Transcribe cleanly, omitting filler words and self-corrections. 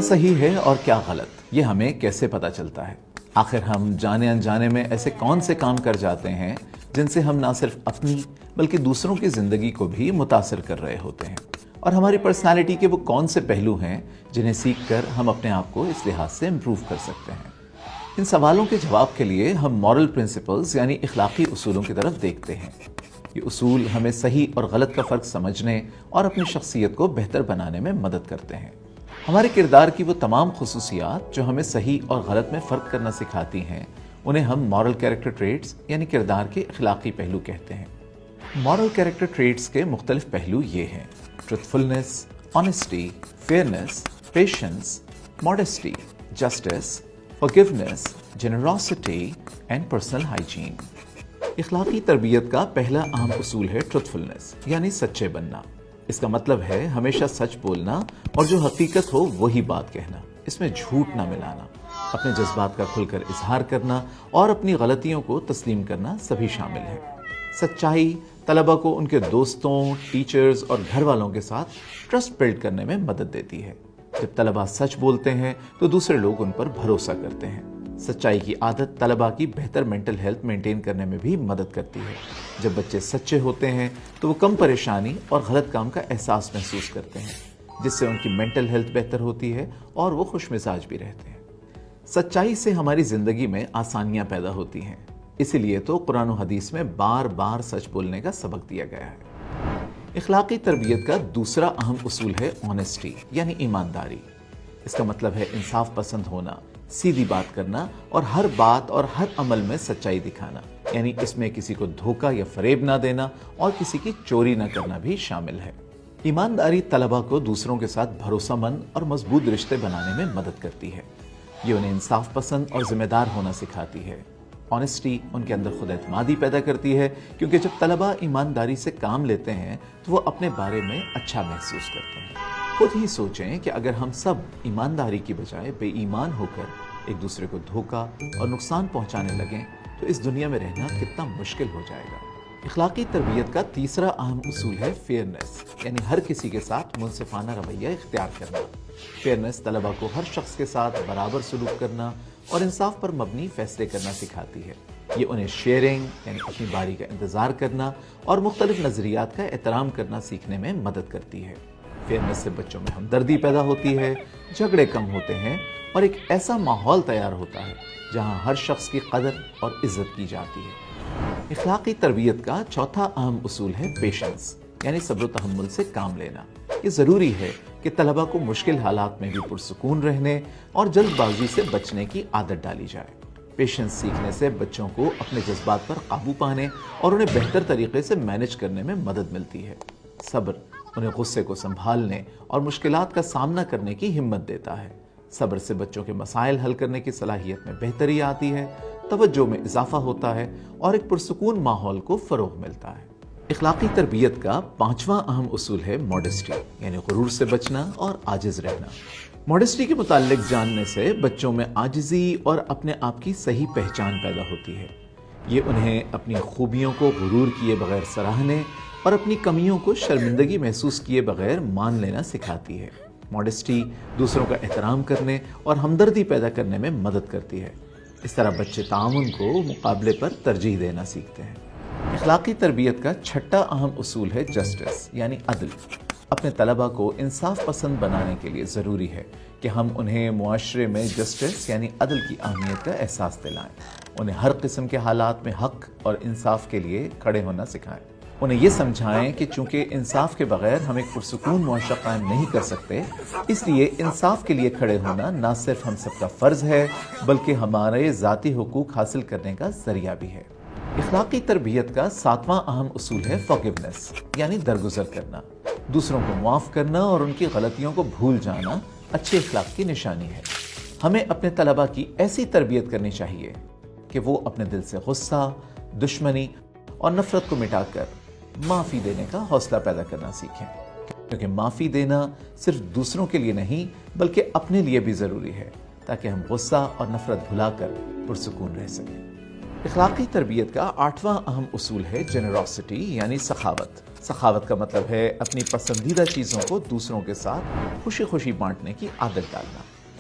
صحیح ہے اور کیا غلط، یہ ہمیں کیسے پتہ چلتا ہے؟ آخر ہم جانے انجانے میں ایسے کون سے کام کر جاتے ہیں جن سے ہم نہ صرف اپنی بلکہ دوسروں کی زندگی کو بھی متاثر کر رہے ہوتے ہیں، اور ہماری پرسنالٹی کے وہ کون سے پہلو ہیں جنہیں سیکھ کر ہم اپنے آپ کو اس لحاظ سے امپروو کر سکتے ہیں؟ ان سوالوں کے جواب کے لیے ہم مورل پرنسپلز یعنی اخلاقی اصولوں کی طرف دیکھتے ہیں۔ یہ اصول ہمیں صحیح اور غلط کا فرق سمجھنے اور اپنی شخصیت کو بہتر بنانے میں مدد کرتے ہیں۔ ہمارے کردار کی وہ تمام خصوصیات جو ہمیں صحیح اور غلط میں فرق کرنا سکھاتی ہیں، انہیں ہم مورل کیریکٹر ٹریٹس یعنی کردار کے اخلاقی پہلو کہتے ہیں۔ مورل کیریکٹر ٹریٹس کے مختلف پہلو یہ ہیں: truthfulness, honesty, fairness, patience, modesty, justice, forgiveness, generosity and personal hygiene. اخلاقی تربیت کا پہلا اہم اصول ہے ٹروتھفلنس یعنی سچے بننا۔ اس کا مطلب ہے ہمیشہ سچ بولنا اور جو حقیقت ہو وہی بات کہنا، اس میں جھوٹ نہ ملانا۔ اپنے جذبات کا کھل کر اظہار کرنا اور اپنی غلطیوں کو تسلیم کرنا سبھی شامل ہے۔ سچائی طلبہ کو ان کے دوستوں، ٹیچرز اور گھر والوں کے ساتھ ٹرسٹ بلڈ کرنے میں مدد دیتی ہے۔ جب طلبہ سچ بولتے ہیں تو دوسرے لوگ ان پر بھروسہ کرتے ہیں۔ سچائی کی عادت طلبہ کی بہتر مینٹل ہیلتھ مینٹین کرنے میں بھی مدد کرتی ہے۔ جب بچے سچے ہوتے ہیں تو وہ کم پریشانی اور غلط کام کا احساس محسوس کرتے ہیں، جس سے ان کی مینٹل ہیلتھ بہتر ہوتی ہے اور وہ خوش مزاج بھی رہتے ہیں۔ سچائی سے ہماری زندگی میں آسانیاں پیدا ہوتی ہیں، اسی لیے تو قرآن و حدیث میں بار بار سچ بولنے کا سبق دیا گیا ہے۔ اخلاقی تربیت کا دوسرا اہم اصول ہے آنیسٹی یعنی ایمانداری۔ اس کا مطلب ہے انصاف پسند ہونا، سیدھی بات کرنا اور ہر بات اور ہر عمل میں سچائی دکھانا، یعنی اس میں کسی کو دھوکہ یا فریب نہ دینا اور کسی کی چوری نہ کرنا بھی شامل ہے۔ ایمانداری طلبہ کو دوسروں کے ساتھ بھروسہ مند اور مضبوط رشتے بنانے میں مدد کرتی ہے۔ یہ انہیں انصاف پسند اور ذمہ دار ہونا سکھاتی ہے۔ آنیسٹی ان کے اندر خود اعتمادی پیدا کرتی ہے، کیونکہ جب طلبہ ایمانداری سے کام لیتے ہیں تو وہ اپنے بارے میں اچھا محسوس کرتے ہیں۔ خود ہی سوچیں کہ اگر ہم سب ایمانداری کی بجائے بے ایمان ہو کر ایک دوسرے کو دھوکہ اور نقصان پہنچانے لگیں تو اس دنیا میں رہنا کتنا مشکل ہو جائے گا۔ اخلاقی تربیت کا تیسرا اہم اصول ہے فیئرنس یعنی ہر کسی کے ساتھ منصفانہ رویہ اختیار کرنا۔ فیئرنس طلبہ کو ہر شخص کے ساتھ برابر سلوک کرنا اور انصاف پر مبنی فیصلے کرنا سکھاتی ہے۔ یہ انہیں شیئرنگ یعنی اپنی باری کا انتظار کرنا اور مختلف نظریات کا احترام کرنا سیکھنے میں مدد کرتی ہے۔ فیئرنس سے بچوں میں ہمدردی پیدا ہوتی ہے، جھگڑے کم ہوتے ہیں اور ایک ایسا ماحول تیار ہوتا ہے جہاں ہر شخص کی قدر اور عزت کی جاتی ہے۔ اخلاقی تربیت کا چوتھا اہم اصول ہے پیشنس یعنی صبر و تحمل سے کام لینا۔ یہ ضروری ہے کہ طلبہ کو مشکل حالات میں بھی پرسکون رہنے اور جلد بازی سے بچنے کی عادت ڈالی جائے۔ پیشنس سیکھنے سے بچوں کو اپنے جذبات پر قابو پانے اور انہیں بہتر طریقے سے مینج کرنے میں مدد ملتی ہے۔ صبر انہیں غصے کو سنبھالنے اور مشکلات کا سامنا کرنے کی ہمت دیتا ہے۔ صبر سے بچوں کے مسائل حل کرنے کی صلاحیت میں بہتری آتی ہے، توجہ میں اضافہ ہوتا ہے اور ایک پرسکون ماحول کو فروغ ملتا ہے۔ اخلاقی تربیت کا پانچواں اہم اصول ہے ماڈیسٹی یعنی غرور سے بچنا اور عاجز رہنا۔ ماڈیسٹی کے متعلق جاننے سے بچوں میں عاجزی اور اپنے آپ کی صحیح پہچان پیدا ہوتی ہے۔ یہ انہیں اپنی خوبیوں کو غرور کیے بغیر سراہنے اور اپنی کمیوں کو شرمندگی محسوس کیے بغیر مان لینا سکھاتی ہے۔ ماڈیسٹی دوسروں کا احترام کرنے اور ہمدردی پیدا کرنے میں مدد کرتی ہے۔ اس طرح بچے تعاون کو مقابلے پر ترجیح دینا سیکھتے ہیں۔ اخلاقی تربیت کا چھٹا اہم اصول ہے جسٹس یعنی عدل۔ اپنے طلبہ کو انصاف پسند بنانے کے لیے ضروری ہے کہ ہم انہیں معاشرے میں جسٹس یعنی عدل کی اہمیت کا احساس دلائیں، انہیں ہر قسم کے حالات میں حق اور انصاف کے لیے کھڑے ہونا سکھائیں، انہیں یہ سمجھائیں کہ چونکہ انصاف کے بغیر ہم ایک پرسکون معاشرہ قائم نہیں کر سکتے، اس لیے انصاف کے لیے کھڑے ہونا نہ صرف ہم سب کا فرض ہے بلکہ ہمارے ذاتی حقوق حاصل کرنے کا ذریعہ بھی ہے۔ اخلاقی تربیت کا ساتواں اہم اصول ہے فارگیونیس یعنی درگزر کرنا۔ دوسروں کو معاف کرنا اور ان کی غلطیوں کو بھول جانا اچھے اخلاق کی نشانی ہے۔ ہمیں اپنے طلبہ کی ایسی تربیت کرنی چاہیے کہ وہ اپنے دل سے غصہ، دشمنی اور نفرت کو مٹا کر معافی دینے کا حوصلہ پیدا کرنا سیکھیں، کیونکہ معافی دینا صرف دوسروں کے لیے نہیں بلکہ اپنے لیے بھی ضروری ہے تاکہ ہم غصہ اور نفرت بھلا کر پرسکون رہ سکیں۔ اخلاقی تربیت کا آٹھواں اہم اصول ہے جنراسٹی یعنی سخاوت۔ سخاوت کا مطلب ہے اپنی پسندیدہ چیزوں کو دوسروں کے ساتھ خوشی خوشی بانٹنے کی عادت ڈالنا۔